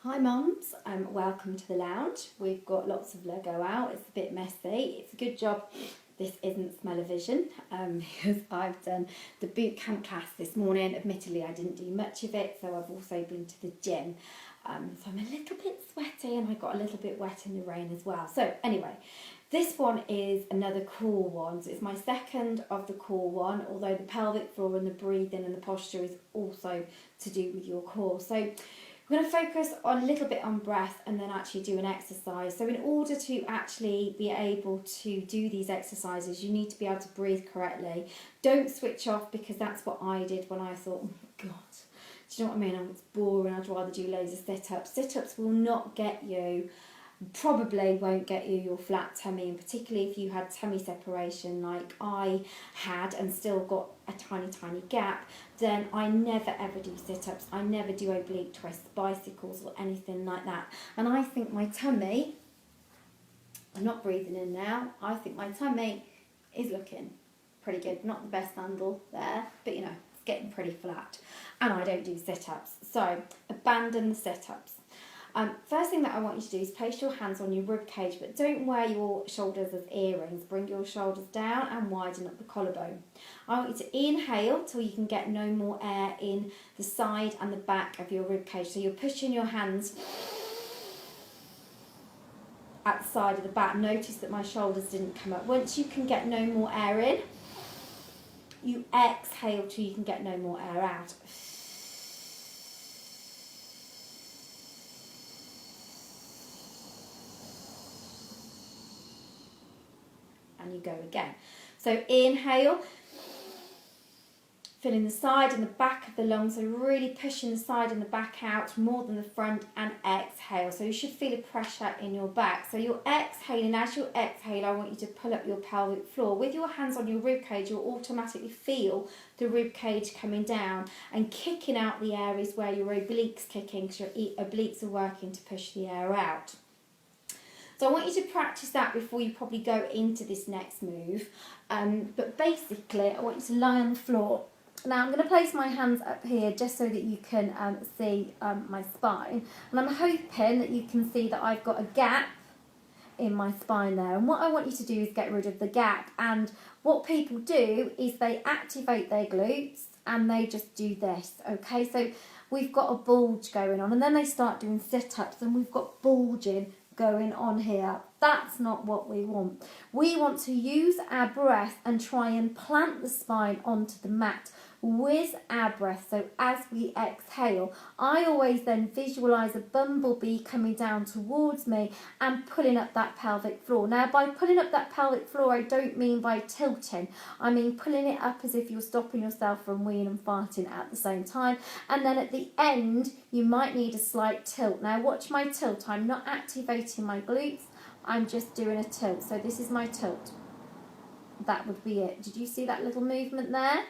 Hi mums, welcome to the lounge. We've got lots of Lego out. It's a bit messy. It's a good job this isn't smell-o-vision because I've done the boot camp class this morning. Admittedly, I didn't do much of it, so I've also been to the gym. So I'm a little bit sweaty and I got a little bit wet in the rain as well. So anyway, this one is another core one. So it's my second of the core one, although the pelvic floor and the breathing and the posture is also to do with your core. So we're going to focus on a little bit on breath and then actually do an exercise. So in order to actually be able to do these exercises, you need to be able to breathe correctly. Don't switch off, because that's what I did when I thought, oh my God, do you know what I mean? It's boring, I'd rather do loads of sit-ups. Sit-ups will not get you, probably won't get you your flat tummy, and particularly if you had tummy separation like I had and still got a tiny gap, then I never ever do sit-ups. I never do oblique twists, bicycles or anything like that. And I think my tummy, I'm not breathing in now, I think my tummy is looking pretty good. Not the best handle there, but you know, it's getting pretty flat. And I don't do sit-ups, so abandon the sit-ups. First thing that I want you to do is place your hands on your rib cage, but don't wear your shoulders as earrings. Bring your shoulders down and widen up the collarbone. I want you to inhale till you can get no more air in the side and the back of your rib cage. So you're pushing your hands at the side of the back. Notice that my shoulders didn't come up. Once you can get no more air in, you exhale till you can get no more air out. And you go again. So inhale, filling the side and the back of the lungs, so really pushing the side and the back out more than the front, and exhale. So you should feel a pressure in your back. So you're exhaling. As you exhale, I want you to pull up your pelvic floor. With your hands on your rib cage, you'll automatically feel the rib cage coming down and kicking out the areas where your obliques kicking, because your obliques are working to push the air out. So I want you to practice that before you probably go into this next move. But basically, I want you to lie on the floor. Now I'm going to place my hands up here just so that you can see my spine. And I'm hoping that you can see that I've got a gap in my spine there. And what I want you to do is get rid of the gap. And what people do is they activate their glutes and they just do this, okay? So we've got a bulge going on, and then they start doing sit-ups and we've got bulging going on here. That's not what we want. We want to use our breath and try and plant the spine onto the mat with our breath. So as we exhale, I always then visualize a bumblebee coming down towards me and pulling up that pelvic floor. Now, by pulling up that pelvic floor, I don't mean by tilting. I mean pulling it up as if you're stopping yourself from weeing and farting at the same time. And then at the end, you might need a slight tilt. Now, watch my tilt. I'm not activating my glutes. I'm just doing a tilt. So this is my tilt. That would be it. Did you see that little movement there?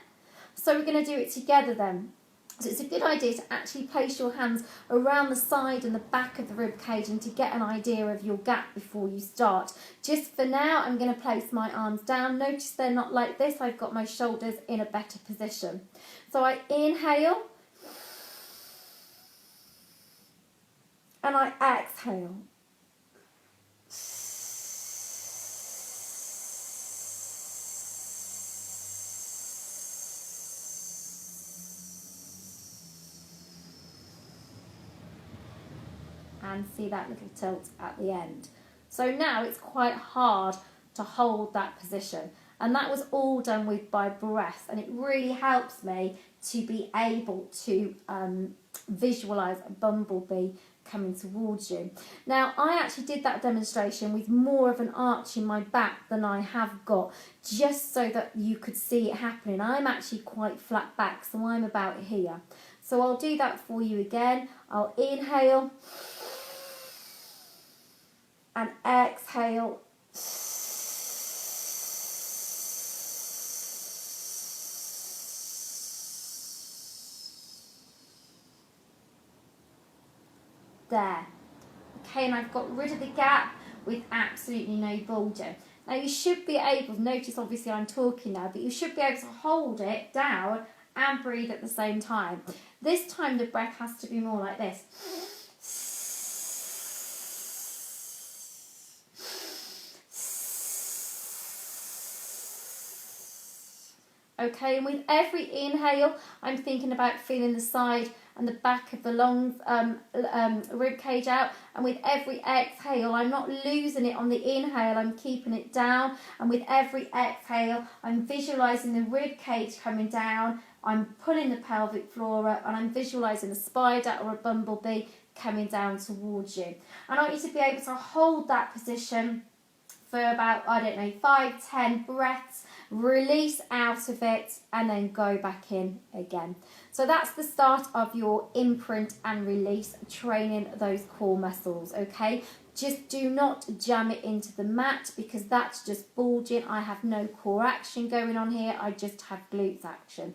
So we're going to do it together then. So it's a good idea to actually place your hands around the side and the back of the rib cage and to get an idea of your gap before you start. Just for now, I'm going to place my arms down. Notice they're not like this. I've got my shoulders in a better position. So I inhale and I exhale. And see that little tilt at the end. So now it's quite hard to hold that position. And that was all done with by breath. And it really helps me to be able to visualise a bumblebee coming towards you. Now, I actually did that demonstration with more of an arch in my back than I have got, just so that you could see it happening. I'm actually quite flat back, so I'm about here. So I'll do that for you again. I'll inhale and exhale. There. Okay, and I've got rid of the gap with absolutely no bulging. Now you should be able to notice, obviously I'm talking now, but you should be able to hold it down and breathe at the same time. This time the breath has to be more like this. okay? And with every inhale, I'm thinking about feeling the side and the back of the lungs, rib cage out. And with every exhale, I'm not losing it on the inhale, I'm keeping it down. And with every exhale, I'm visualising the rib cage coming down, I'm pulling the pelvic floor up, and I'm visualising a spider or a bumblebee coming down towards you. And I want you to be able to hold that position for about, 5-10 breaths, release out of it, and then go back in again. So that's the start of your imprint and release, training those core muscles, okay? Just do not jam it into the mat, because that's just bulging. I have no core action going on here, I just have glutes action.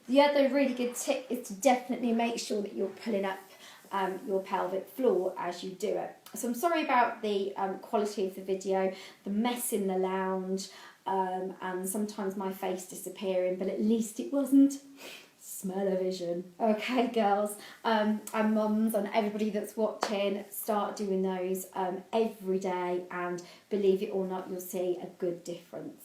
The other really good tip is to definitely make sure that you're pulling up your pelvic floor as you do it. So I'm sorry about the quality of the video, the mess in the lounge, and sometimes my face disappearing, but at least it wasn't smell-o-vision. Okay, girls, and mums and everybody that's watching, start doing those every day, and believe it or not, you'll see a good difference.